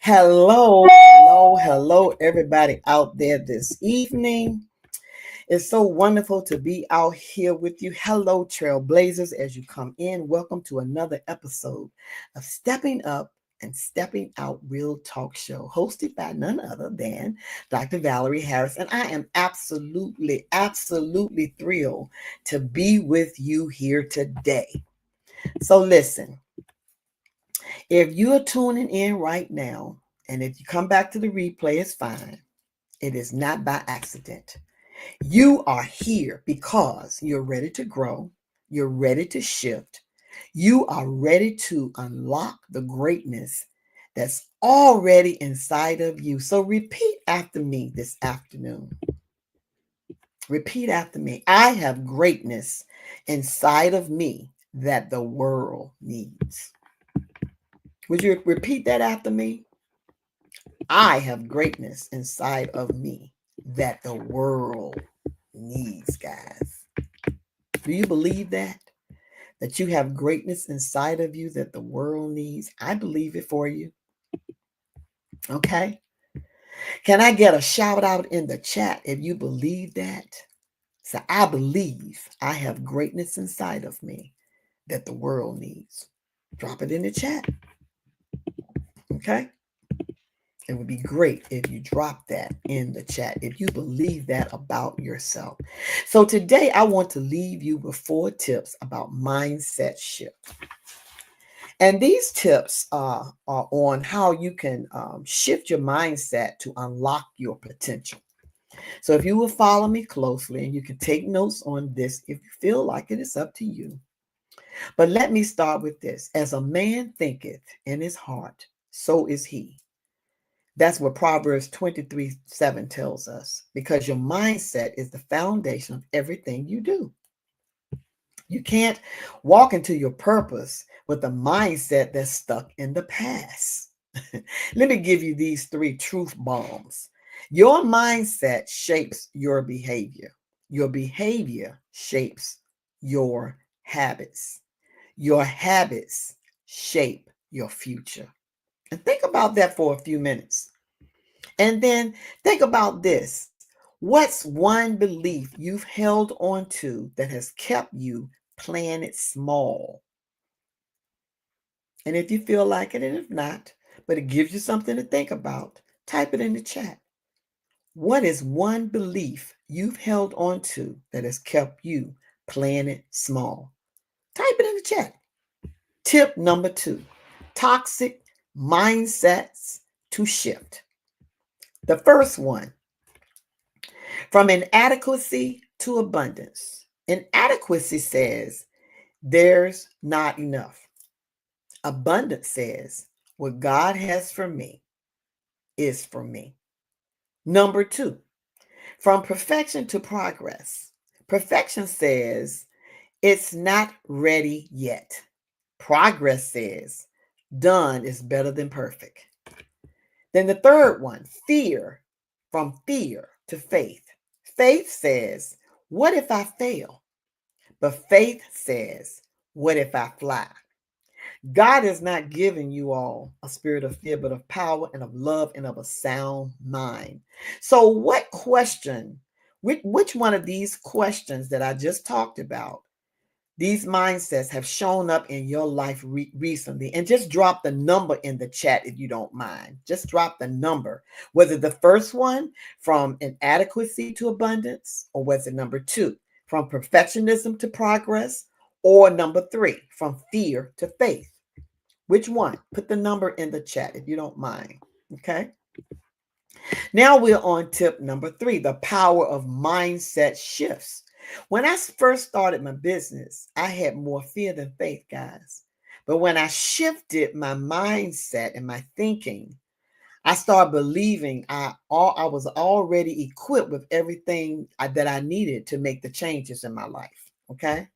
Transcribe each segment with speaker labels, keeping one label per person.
Speaker 1: Hello, everybody out there this evening. It's so wonderful to be out here with you. Hello, trailblazers, as you come in. Welcome to another episode of Stepping Up and Stepping Out Real Talk Show, hosted by none other than Dr. Valerie Harris. And I am absolutely thrilled to be with you here today. So listen. If you're tuning in right now, and if you come back to the replay, it's fine. It is not by accident. You are here because you're ready to grow, you're ready to shift, you are ready to unlock the greatness that's already inside of you. So repeat after me this afternoon. Repeat after me. I have greatness inside of me that the world needs. Would you repeat that after me? I have greatness inside of me that the world needs, guys. Do you believe that? That you have greatness inside of you that the world needs? I believe it for you. Okay? Can I get a shout out in the chat if you believe that? So I believe I have greatness inside of me that the world needs. Drop it in the chat. Okay? It would be great if you drop that in the chat, if you believe that about yourself. So today I want to leave you with 4 tips about mindset shift. And these tips are on how you can shift your mindset to unlock your potential. So if you will follow me closely, and you can take notes on this if you feel like it, is up to you. But let me start with this. As a man thinketh in his heart, so is he. That's what Proverbs 23:7 tells us, because your mindset is the foundation of everything you do. You can't walk into your purpose with a mindset that's stuck in the past. Let me give you these 3 truth bombs. Your mindset shapes your behavior. Your behavior shapes your habits. Your habits shape your future. And think about that for a few minutes. And then think about this. What's one belief you've held on to that has kept you playing it small? And if you feel like it, and if not, but it gives you something to think about, type it in the chat. What is one belief you've held on to that has kept you playing it small? Type it in the chat. Tip number 2, toxic mindsets to shift. The first one, from inadequacy to abundance. Inadequacy says there's not enough. Abundance says what God has for me is for me. Number 2, from perfection to progress. Perfection says it's not ready yet. Progress says done is better than perfect. Then the third one, fear, from fear to faith. Faith says, what if I fail? But faith says, what if I fly? God has not given you all a spirit of fear, but of power and of love and of a sound mind. So what question, which one of these questions that I just talked about, these mindsets have shown up in your life recently? And just drop the number in the chat if you don't mind. Just drop the number. Whether the first one, from inadequacy to abundance, or was it number 2, from perfectionism to progress, or number 3, from fear to faith. Which one? Put the number in the chat if you don't mind. Okay. Now we're on tip number 3, the power of mindset shifts. When I first started my business, I had more fear than faith, guys. But when I shifted my mindset and my thinking, I started believing I was already equipped with everything that I needed to make the changes in my life. Okay.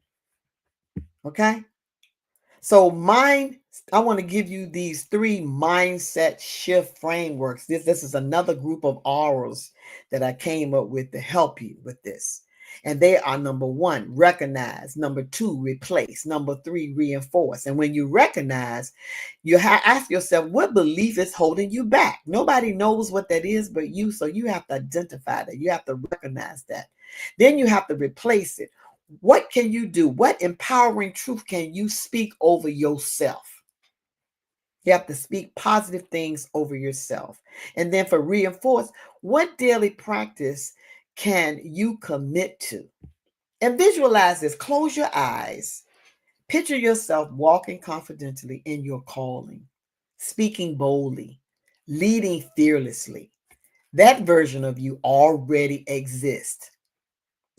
Speaker 1: Okay. So I want to give you these 3 mindset shift frameworks. This is another group of auras that I came up with to help you with this. And they are: number one, recognize; number two, replace; number three, reinforce. And when you recognize, you ask yourself, what belief is holding you back? Nobody knows what that is but you. So you have to identify that. You have to recognize that. Then you have to replace it. What can you do? What empowering truth can you speak over yourself? You have to speak positive things over yourself. And then for reinforce, what daily practice can you commit to? And visualize this. Close your eyes. Picture yourself walking confidently in your calling, speaking boldly, leading fearlessly. That version of you already exists.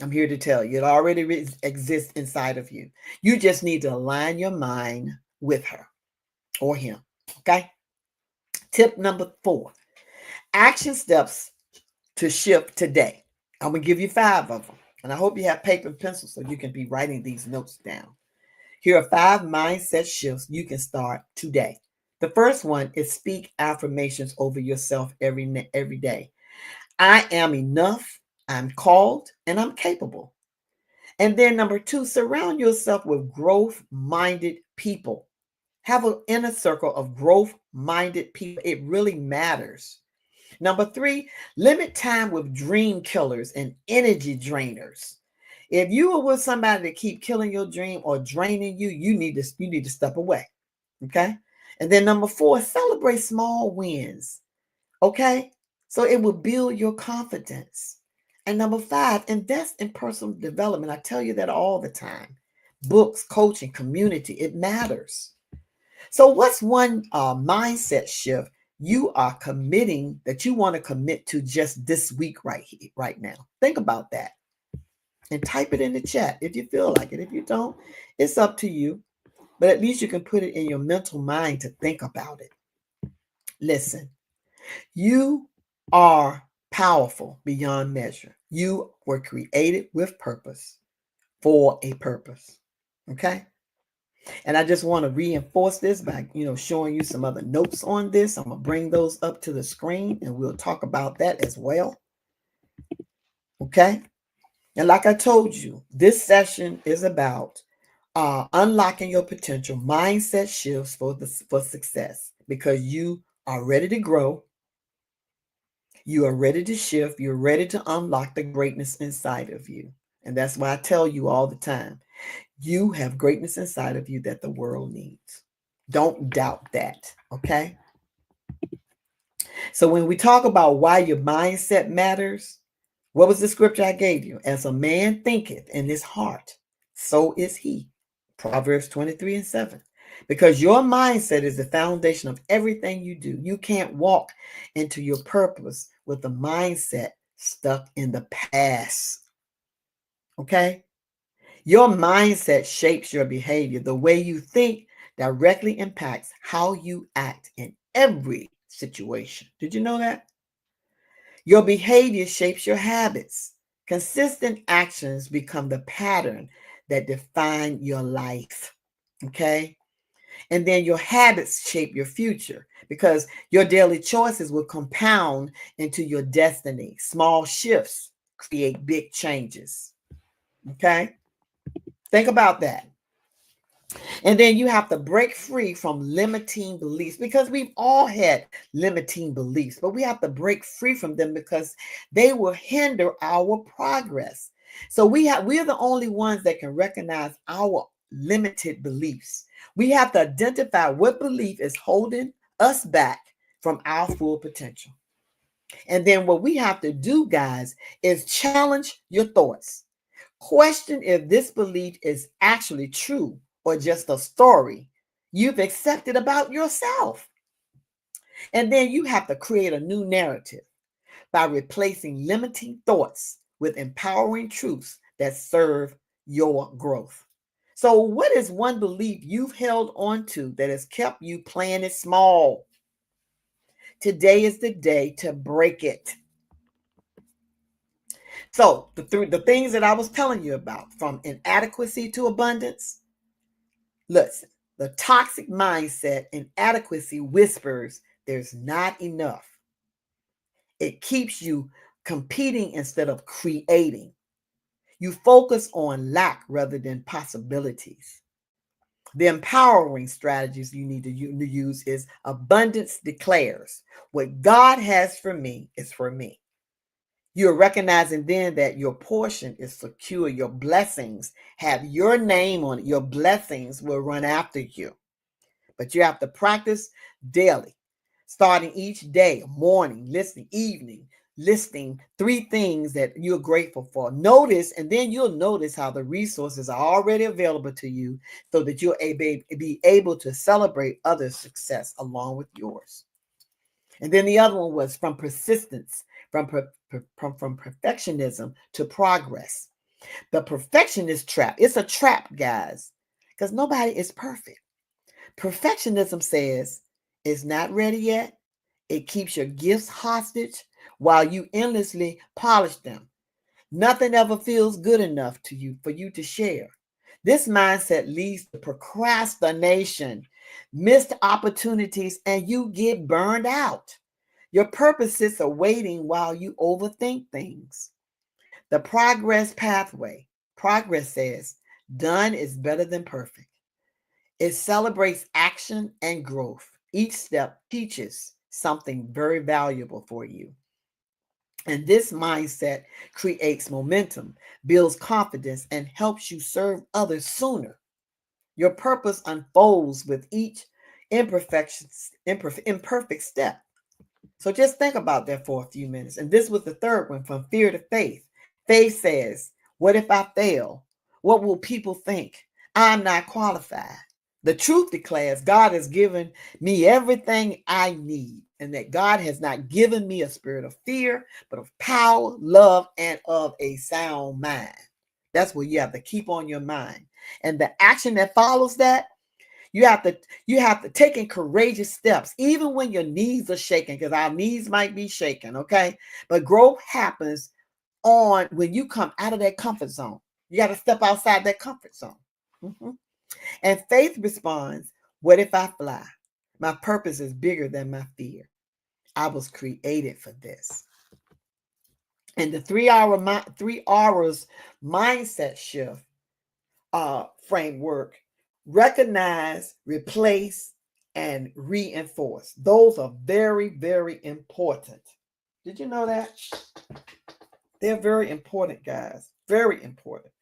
Speaker 1: I'm here to tell you, it already exists inside of you. You just need to align your mind with her or him. Okay. Tip number 4: action steps to shift today. I'm going to give you 5 of them. And I hope you have paper and pencil so you can be writing these notes down. Here are 5 mindset shifts you can start today. The first one is speak affirmations over yourself every day. I am enough, I'm called, and I'm capable. And then number 2, surround yourself with growth-minded people. Have an inner circle of growth-minded people. It really matters. Number 3, limit time with dream killers and energy drainers. If you are with somebody that keep killing your dream or draining you, you need to step away. Okay? And then number 4, celebrate small wins. Okay? So it will build your confidence. And number 5, invest in personal development. I tell you that all the time. Books, coaching, community, it matters. So what's one mindset shift you are committing that you want to commit to just this week right now? Think about that and type it in the chat if you feel like it. If you don't, it's up to you. But at least you can put it in your mental mind to think about it. Listen, you are powerful beyond measure. You were created with purpose for a purpose. Okay? And I just want to reinforce this by, showing you some other notes on this. I'm going to bring those up to the screen and we'll talk about that as well. Okay? And like I told you, this session is about unlocking your potential, mindset shifts for success, because you are ready to grow. You are ready to shift. You're ready to unlock the greatness inside of you. And that's why I tell you all the time, you have greatness inside of you that the world needs. Don't doubt that. Okay. So when we talk about why your mindset matters, what was the scripture I gave you? As a man thinketh in his heart, so is he. Proverbs 23:7. Because your mindset is the foundation of everything you do. You can't walk into your purpose with a mindset stuck in the past. Okay? Your mindset shapes your behavior. The way you think directly impacts how you act in every situation. Did you know that? Your behavior shapes your habits. Consistent actions become the pattern that define your life. Okay? And then your habits shape your future, because your daily choices will compound into your destiny. Small shifts create big changes. Okay? Think about that. And then you have to break free from limiting beliefs, because we've all had limiting beliefs, but we have to break free from them because they will hinder our progress. So we're the only ones that can recognize our limited beliefs. We have to identify what belief is holding us back from our full potential. And then what we have to do, guys, is challenge your thoughts. Question if this belief is actually true or just a story you've accepted about yourself. And then you have to create a new narrative by replacing limiting thoughts with empowering truths that serve your growth. So, what is one belief you've held on to that has kept you playing it small? Today is the day to break it. So, the things that I was telling you about, from inadequacy to abundance. Listen, the toxic mindset, inadequacy, whispers there's not enough. It keeps you competing instead of creating. You focus on lack rather than possibilities. The empowering strategies you need to use is abundance declares, what God has for me is for me. You're recognizing then that your portion is secure. Your blessings have your name on it. Your blessings will run after you. But you have to practice daily, starting each day, morning, listening, evening, listing 3 things that you're grateful for. Notice, and then you'll notice how the resources are already available to you so that you'll be able to celebrate others' success along with yours. And then the other one was from persistence, from perfectionism to progress. The perfectionist trap. It's a trap, guys, because nobody is perfect. Perfectionism says it's not ready yet. It keeps your gifts hostage while you endlessly polish them. Nothing ever feels good enough to you for you to share. This mindset leads to procrastination, missed opportunities, and you get burned out. Your purpose sits awaiting while you overthink things. The progress pathway. Progress says done is better than perfect. It celebrates action and growth. Each step teaches something very valuable for you. And this mindset creates momentum, builds confidence, and helps you serve others sooner. Your purpose unfolds with each imperfect step. So just think about that for a few minutes. And this was the third one, from fear to faith. Faith says, what if I fail? What will people think? I'm not qualified. The truth declares God has given me everything I need, and that God has not given me a spirit of fear, but of power, love, and of a sound mind. That's what you have to keep on your mind. And the action that follows that, you have to take in courageous steps, even when your knees are shaking, because our knees might be shaking, okay? But growth happens on when you come out of that comfort zone. You got to step outside that comfort zone. Mhm. And faith responds, what if I fly? My purpose is bigger than my fear. I was created for this. And the 3 hours mindset shift framework: recognize, replace, and reinforce. Those are very, very important. Did you know that? They're very important, guys. Very important.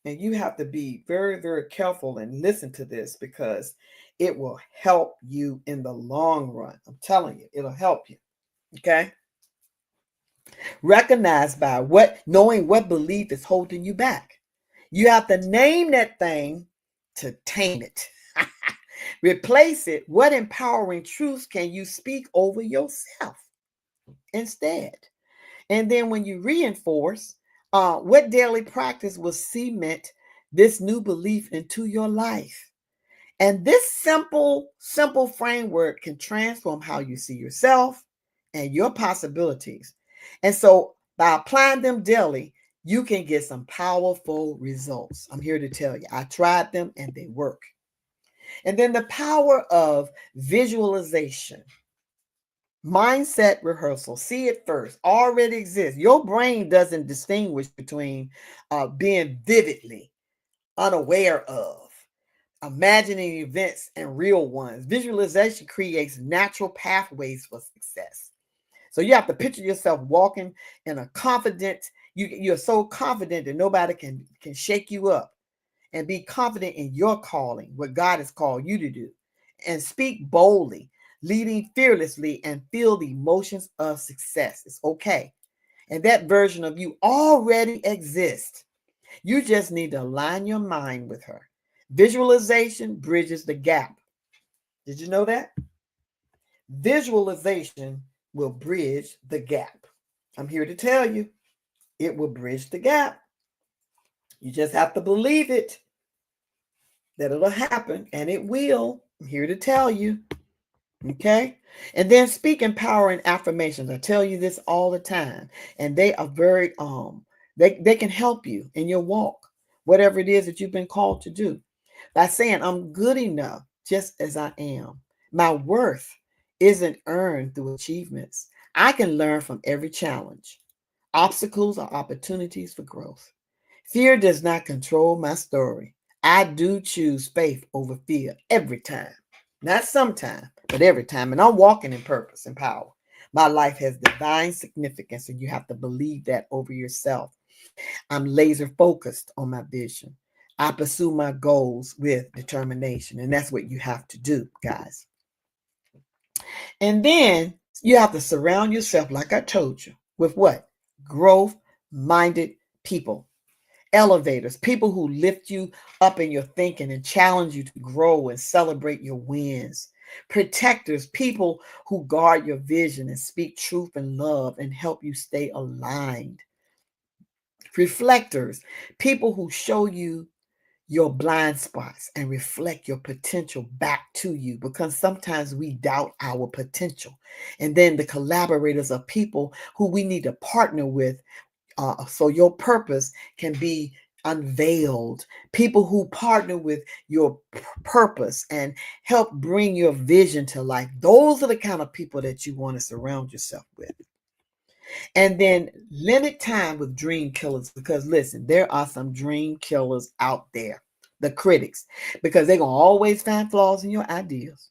Speaker 1: And you have to be very, very careful and listen to this, because it will help you in the long run. I'm telling you, it'll help you. Okay? Recognize by knowing what belief is holding you back. You have to name that thing to tame it. Replace it. What empowering truths can you speak over yourself instead? And then when you reinforce, what daily practice will cement this new belief into your life? And this simple framework can transform how you see yourself and your possibilities. And so by applying them daily, you can get some powerful results. I'm here to tell you, I tried them and they work. And then the power of visualization. Mindset rehearsal. See it first. Already exists. Your brain doesn't distinguish between being vividly unaware of, imagining events, and real ones. Visualization creates natural pathways for success. So you have to picture yourself walking in a confident, you're so confident that nobody can shake you up, and be confident in your calling, what God has called you to do, and speak boldly, leading fearlessly, and feel the emotions of success. It's okay. And that version of you already exists. You just need to align your mind with her. Visualization bridges the gap. Did you know that? Visualization will bridge the gap. I'm here to tell you, it will bridge the gap. You just have to believe it, that it'll happen, and it will. I'm here to tell you. Okay? And then speak empowering affirmations. I tell you this all the time. And they are very they can help you in your walk, whatever it is that you've been called to do. By saying, I'm good enough just as I am. My worth isn't earned through achievements. I can learn from every challenge. Obstacles are opportunities for growth. Fear does not control my story. I do choose faith over fear every time. Not sometime, but every time. And I'm walking in purpose and power. My life has divine significance, and you have to believe that over yourself. I'm laser focused on my vision. I pursue my goals with determination, and that's what you have to do, guys. And then you have to surround yourself, like I told you, with what? Growth minded people, elevators, people who lift you up in your thinking and challenge you to grow and celebrate your wins. Protectors, people who guard your vision and speak truth and love and help you stay aligned. Reflectors, people who show you your blind spots and reflect your potential back to you, because sometimes we doubt our potential. And then the collaborators are people who we need to partner with, so your purpose can be unveiled. People who partner with your purpose and help bring your vision to life. Those are the kind of people that you want to surround yourself with. And then limit time with dream killers, because listen, there are some dream killers out there, the critics, because they're going to always find flaws in your ideas.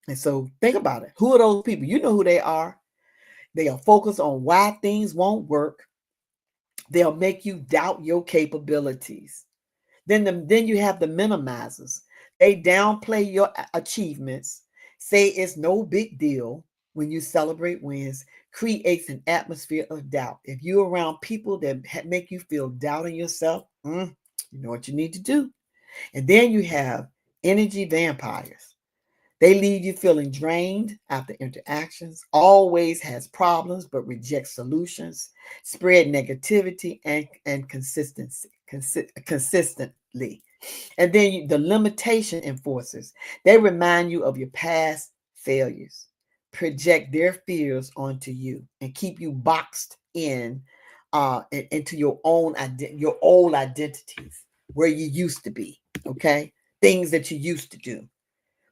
Speaker 1: And so think about it. Who are those people? You know who they are. They are focused on why things won't work. They'll make you doubt your capabilities. Then you have the minimizers. They downplay your achievements, say it's no big deal. When you celebrate wins, creates an atmosphere of doubt. If you're around people that make you feel doubt in yourself, you know what you need to do. And then you have energy vampires. They leave you feeling drained after interactions, always has problems but rejects solutions, spread negativity and consistently. And then the limitation enforcers, they remind you of your past failures, project their fears onto you, and keep you boxed in into your your old identities, where you used to be. Okay, things that you used to do.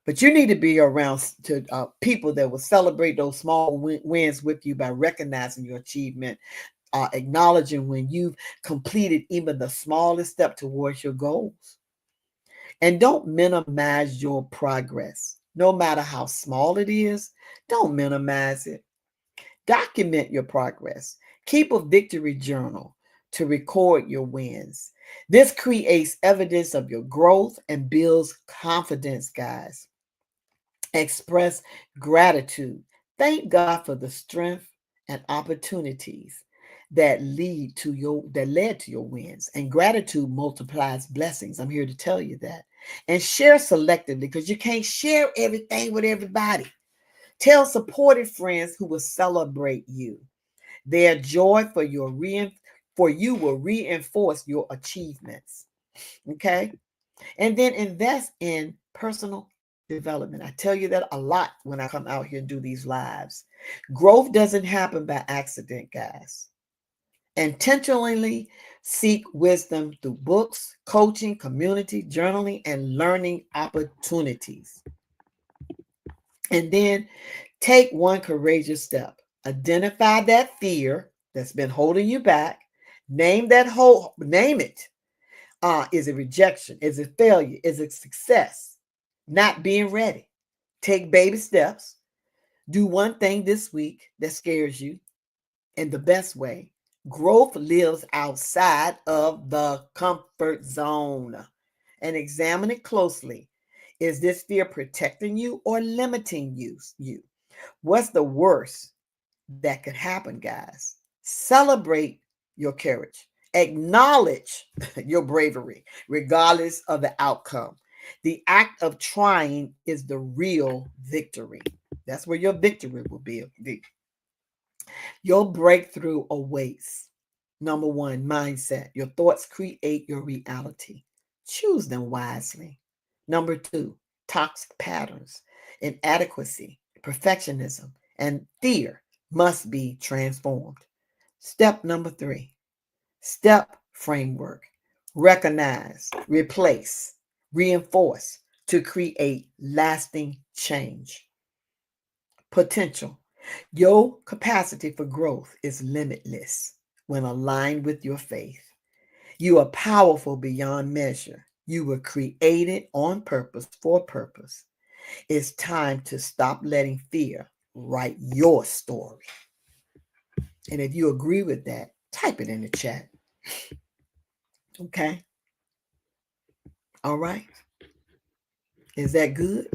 Speaker 1: But you need to be around people that will celebrate those small wins with you by recognizing your achievement, acknowledging when you've completed even the smallest step towards your goals. And don't minimize your progress. No matter how small it is, don't minimize it. Document your progress. Keep a victory journal to record your wins. This creates evidence of your growth and builds confidence, guys. Express gratitude. Thank God for the strength and opportunities that led to your wins. And gratitude multiplies blessings. I'm here to tell you that. And share selectively, because you can't share everything with everybody. Tell supportive friends who will celebrate you. Their joy for you will reinforce your achievements. Okay? And then invest in personal development. I tell you that a lot when I come out here and do these lives. Growth doesn't happen by accident, guys. Intentionally seek wisdom through books, coaching, community, journaling, and learning opportunities. And then take one courageous step. Identify that fear that's been holding you back. Name it. Is it rejection? Is it failure? Is it success? Not being ready. Take baby steps. Do one thing this week that scares you in the best way. Growth lives outside of the comfort zone. And examine it closely. Is this fear protecting you or limiting you? What's the worst that could happen, guys? Celebrate your courage. Acknowledge your bravery, regardless of the outcome. The act of trying is the real victory. That's where your victory will be. Your breakthrough awaits. Number one, mindset. Your thoughts create your reality. Choose them wisely. Number two, toxic patterns, inadequacy, perfectionism, and fear must be transformed. Step number three, step framework. Recognize, replace, reinforce to create lasting change. Potential. Your capacity for growth is limitless when aligned with your faith. You are powerful beyond measure. You were created on purpose for purpose. It's time to stop letting fear write your story. And if you agree with that, type it in the chat. Okay? All right? Is that good?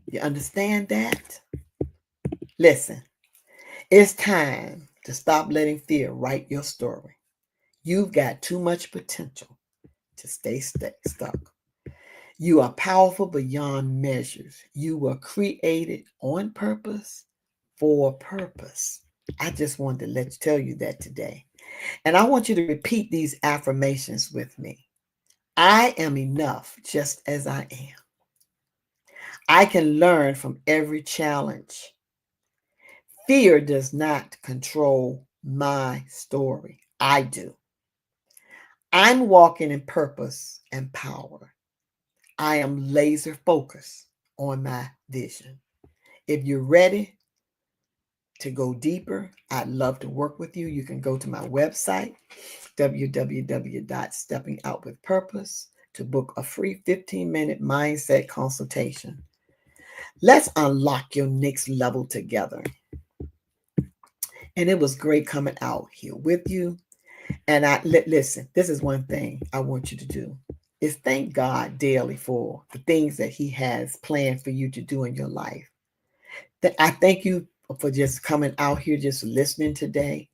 Speaker 1: You understand that? Listen, it's time to stop letting fear write your story. You've got too much potential to stay stuck. You are powerful beyond measures. You were created on purpose for purpose. I just wanted to tell you that today. And I want you to repeat these affirmations with me. I am enough just as I am. I can learn from every challenge. Fear does not control my story. I do. I'm walking in purpose and power. I am laser focused on my vision. If you're ready to go deeper, I'd love to work with you. You can go to my website, www.steppingoutwithpurpose, to book a free 15-minute mindset consultation. Let's unlock your next level together. And it was great coming out here with you. And listen, this is one thing I want you to do is thank God daily for the things that he has planned for you to do in your life. I thank you for just coming out here, just listening today.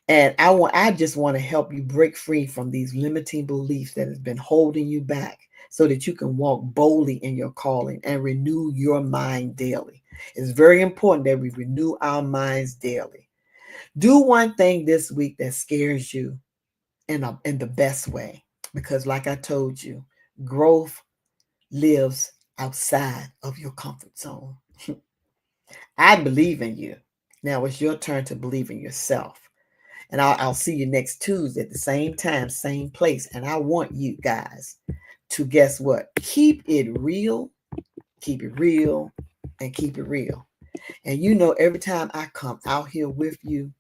Speaker 1: And I just want to help you break free from these limiting beliefs that has been holding you back so that you can walk boldly in your calling and renew your mind daily. It's very important that we renew our minds daily. Do one thing this week that scares you in the best way, because like I told you, growth lives outside of your comfort zone. I believe in you. Now it's your turn to believe in yourself. And I'll see you next Tuesday at the same time, same place. And I want you guys to, guess what? Keep it real, and keep it real. And you know, every time I come out here with you,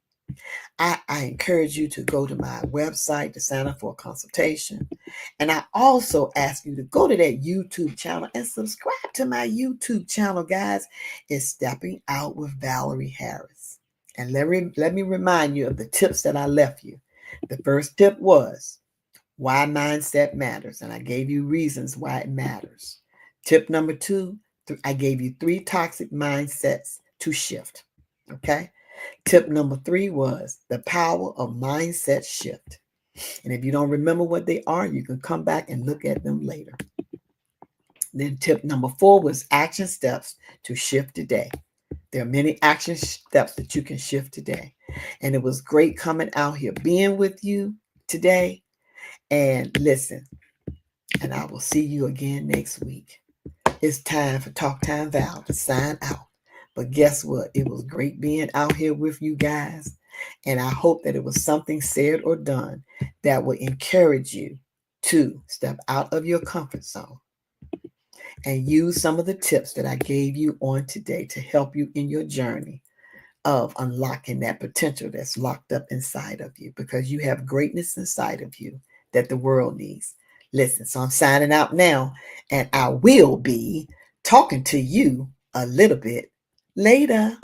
Speaker 1: I encourage you to go to my website to sign up for a consultation. And I also ask you to go to that YouTube channel and subscribe to my YouTube channel, guys. It's Stepping Out with Valerie Harris. And let me remind you of the tips that I left you. The first tip was why mindset matters. And I gave you reasons why it matters. Tip number 2, I gave you 3 toxic mindsets to shift. Okay. Tip number 3 was the power of mindset shift. And if you don't remember what they are, you can come back and look at them later. Then tip number 4 was action steps to shift today. There are many action steps that you can shift today. And it was great coming out here, being with you today. And listen, and I will see you again next week. It's time for Talk Time Val to sign out. But guess what? It was great being out here with you guys. And I hope that it was something said or done that will encourage you to step out of your comfort zone and use some of the tips that I gave you on today to help you in your journey of unlocking that potential that's locked up inside of you, because you have greatness inside of you that the world needs. Listen, so I'm signing out now, and I will be talking to you a little bit later.